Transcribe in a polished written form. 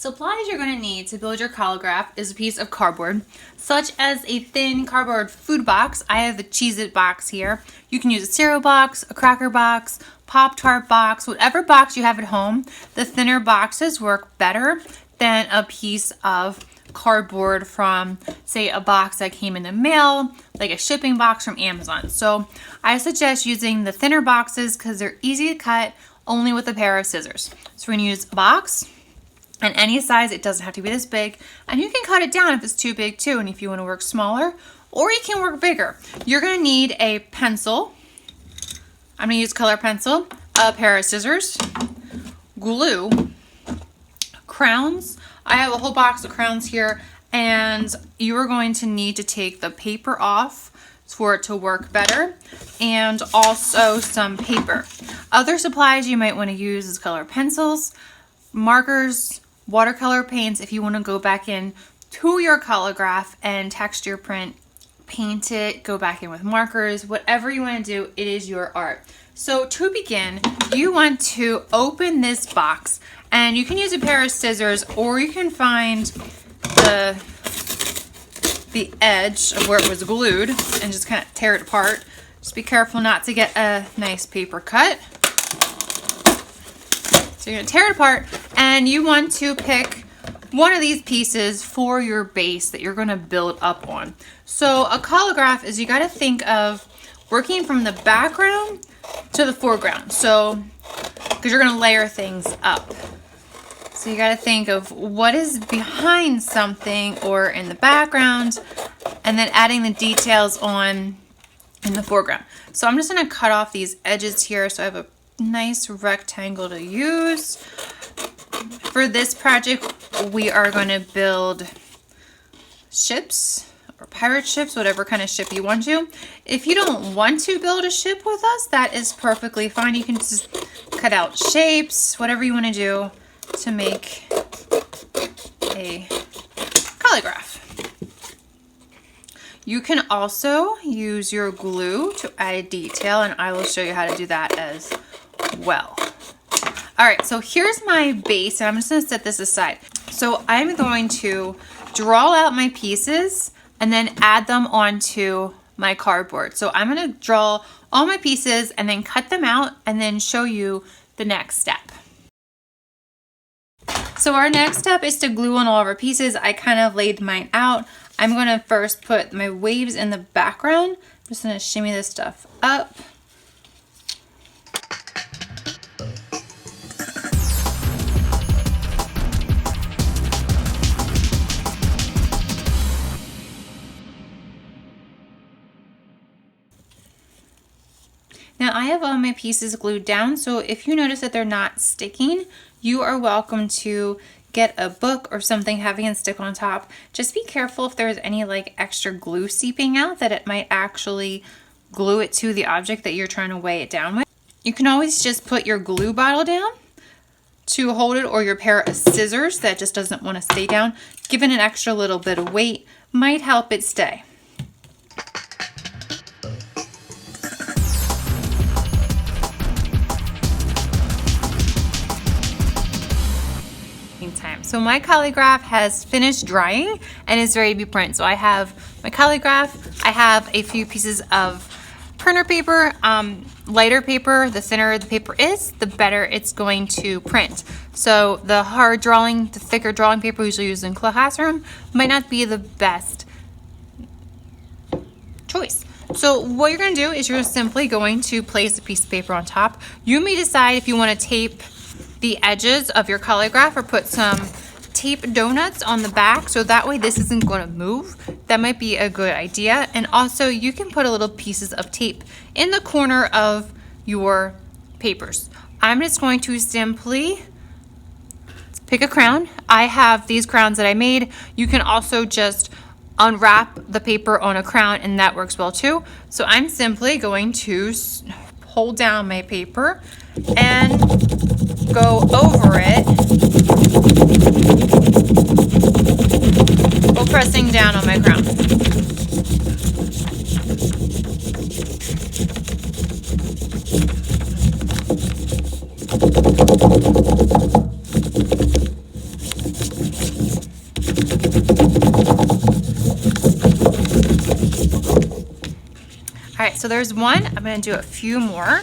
Supplies you're going to need to build your Collagraph is a piece of cardboard, such as a thin cardboard food box. I have a Cheez-It box here. You can use a cereal box, a cracker box, Pop-Tart box, whatever box you have at home. The thinner boxes work better than a piece of cardboard from, say, a box that came in the mail, like a shipping box from Amazon. So I suggest using the thinner boxes because they're easy to cut only with a pair of scissors. So we're going to use a box. And any size, it doesn't have to be this big. And you can cut it down if it's too big too, and if you want to work smaller, or you can work bigger. You're gonna need a pencil. I'm gonna use color pencil, a pair of scissors, glue, crowns. I have a whole box of crowns here, and you are going to need to take the paper off for it to work better, and also some paper. Other supplies you might want to use is color pencils, markers, watercolor paints if you want to go back in to your Collagraph and texture print, paint it, go back in with markers, whatever you want to do, it is your art. So to begin, you want to open this box, and you can use a pair of scissors, or you can find the edge of where it was glued and just kind of tear it apart. Just be careful not to get a nice paper cut. So you're gonna tear it apart, and you want to pick one of these pieces for your base that you're gonna build up on. So a Collagraph is, you gotta think of working from the background to the foreground. So, because you're gonna layer things up. So you gotta think of what is behind something or in the background, and then adding the details on in the foreground. So I'm just gonna cut off these edges here so I have a nice rectangle to use. For this project, we are going to build ships or pirate ships, whatever kind of ship you want to. If you don't want to build a ship with us, that is perfectly fine. You can just cut out shapes, whatever you want to do to make a Collagraph. You can also use your glue to add a detail, and I will show you how to do that as well. All right, so here's my base, and I'm just gonna set this aside. So I'm going to draw out my pieces and then add them onto my cardboard. So I'm gonna draw all my pieces and then cut them out and then show you the next step. So our next step is to glue on all of our pieces. I kind of laid mine out. I'm gonna first put my waves in the background. I'm just gonna shimmy this stuff up. Now I have all my pieces glued down, so if you notice that they're not sticking, you are welcome to get a book or something heavy and stick on top. Just be careful if there's any like extra glue seeping out, that it might actually glue it to the object that you're trying to weigh it down with. You can always just put your glue bottle down to hold it, or your pair of scissors that just doesn't want to stay down. Giving an extra little bit of weight might help it stay. Time. So my Collagraph has finished drying and is ready to be printed. So I have my Collagraph, I have a few pieces of printer paper, lighter paper. The thinner the paper is, the better it's going to print. So the hard drawing, the thicker drawing paper usually used in classroom might not be the best choice. So what you're going to do is you're simply going to place a piece of paper on top. You may decide if you want to tape the edges of your Collagraph or put some tape donuts on the back, so that way this isn't going to move. That might be a good idea. And also you can put a little pieces of tape in the corner of your papers. I'm just going to simply pick a crown. I have these crowns that I made. You can also just unwrap the paper on a crown, and that works well too. So I'm simply going to hold down my paper and go over it while pressing down on my crown. right, so there's one. I'm gonna do a few more.